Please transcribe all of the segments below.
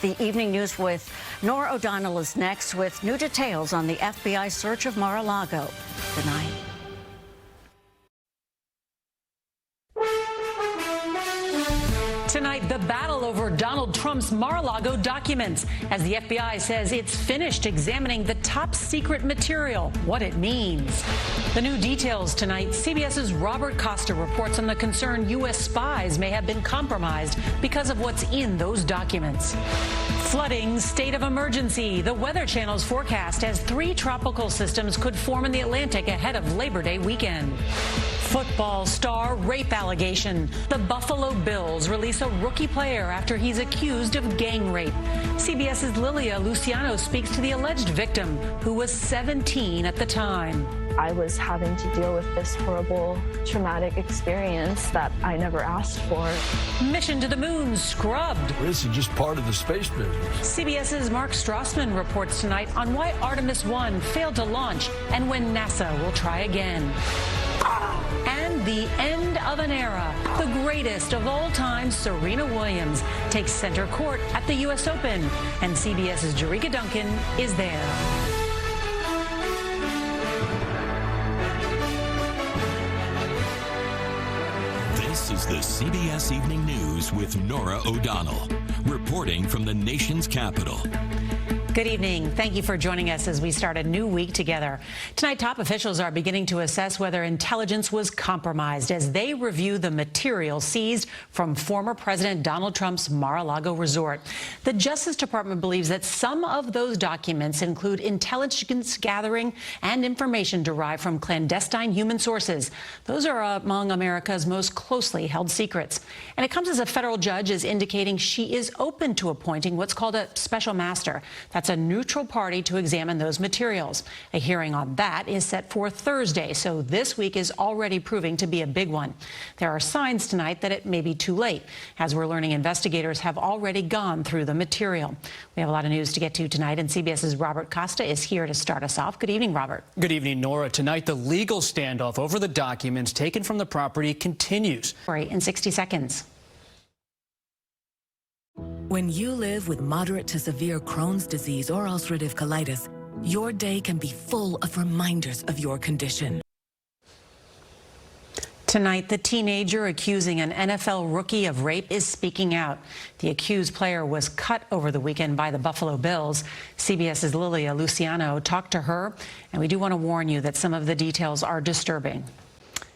The evening news with Norah O'Donnell is next with new details on the FBI search of Mar-a-Lago. Good night. Tonight, the battle over Donald Trump's Mar-a-Lago documents as the FBI says it's finished examining the top secret material, what it means. The new details tonight, CBS's Robert Costa reports on the concern U.S. spies may have been compromised because of what's in those documents. Flooding, state of emergency, the Weather Channel's forecast as 3 tropical systems could form in the Atlantic ahead of Labor Day weekend. Football star rape allegation. The Buffalo Bills release a rookie player after he's accused of gang rape. CBS's Lilia Luciano speaks to the alleged victim, who was 17 at the time. I was having to deal with this horrible, traumatic experience that I never asked for. Mission to the moon scrubbed. This is just part of the space business. CBS's Mark Strassman reports tonight on why Artemis 1 failed to launch and when NASA will try again. And the end of an era. The greatest of all time, Serena Williams, takes center court at the U.S. Open. And CBS's Jerika Duncan is there. This is the CBS Evening News with Norah O'Donnell, reporting from the nation's capital. Good evening. Thank you for joining us as we start a new week together. Tonight, top officials are beginning to assess whether intelligence was compromised as they review the material seized from former President Donald Trump's Mar-a-Lago resort. The Justice Department believes that some of those documents include intelligence gathering and information derived from clandestine human sources. Those are among America's most closely held secrets. And it comes as a federal judge is indicating she is open to appointing what's called a special master. That's a neutral party to examine those materials. A hearing on that is set for Thursday, so this week is already proving to be a big one. There are signs tonight that it may be too late. As we're learning, investigators have already gone through the material. We have a lot of news to get to tonight, and CBS's Robert Costa is here to start us off. Good evening, Robert. Good evening, Nora. Tonight, the legal standoff over the documents taken from the property continues. In 60 seconds. When you live with moderate to severe Crohn's disease or ulcerative colitis, your day can be full of reminders of your condition. Tonight, the teenager accusing an NFL rookie of rape is speaking out. The accused player was cut over the weekend by the Buffalo Bills. CBS's Lilia Luciano talked to her, and we do want to warn you that some of the details are disturbing.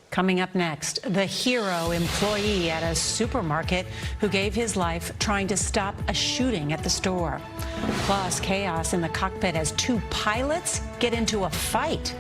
Coming up next, the hero employee at a supermarket who gave his life trying to stop a shooting at the store. Plus, chaos in the cockpit as 2 pilots get into a fight.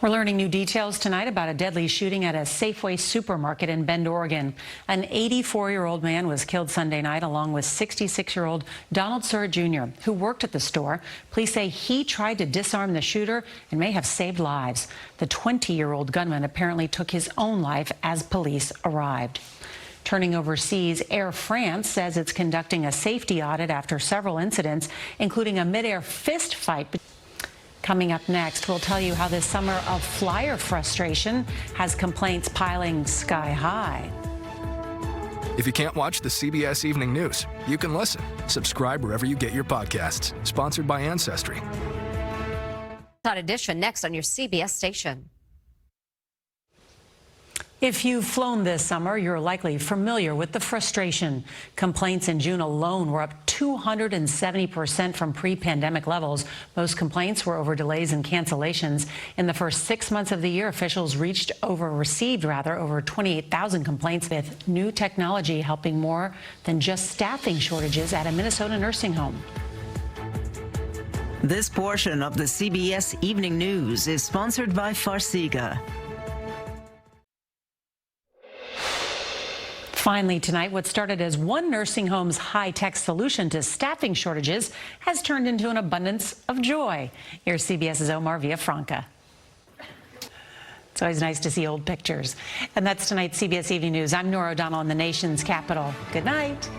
We're learning new details tonight about a deadly shooting at a Safeway supermarket in Bend, Oregon. An 84-year-old man was killed Sunday night along with 66-year-old Donald Surratt Jr., who worked at the store. Police say he tried to disarm the shooter and may have saved lives. The 20-year-old gunman apparently took his own life as police arrived. Turning overseas, Air France says it's conducting a safety audit after several incidents, including a mid-air fist fight. Coming up next, we'll tell you how this summer of flyer frustration has complaints piling sky high. If you can't watch the CBS Evening News, you can listen. Subscribe wherever you get your podcasts. Sponsored by Ancestry. Edition next on your CBS station. If you've flown this summer, you're likely familiar with the frustration. Complaints in June alone were up 270% from pre-pandemic levels. Most complaints were over delays and cancellations. In the first 6 months of the year, officials received over 28,000 complaints, with new technology helping more than just staffing shortages at a Minnesota nursing home. This portion of the CBS Evening News is sponsored by Farxiga. Finally tonight, what started as one nursing home's high-tech solution to staffing shortages has turned into an abundance of joy. Here's CBS's Omar Villafranca. It's always nice to see old pictures. And that's tonight's CBS Evening News. I'm Norah O'Donnell in the nation's capital. Good night.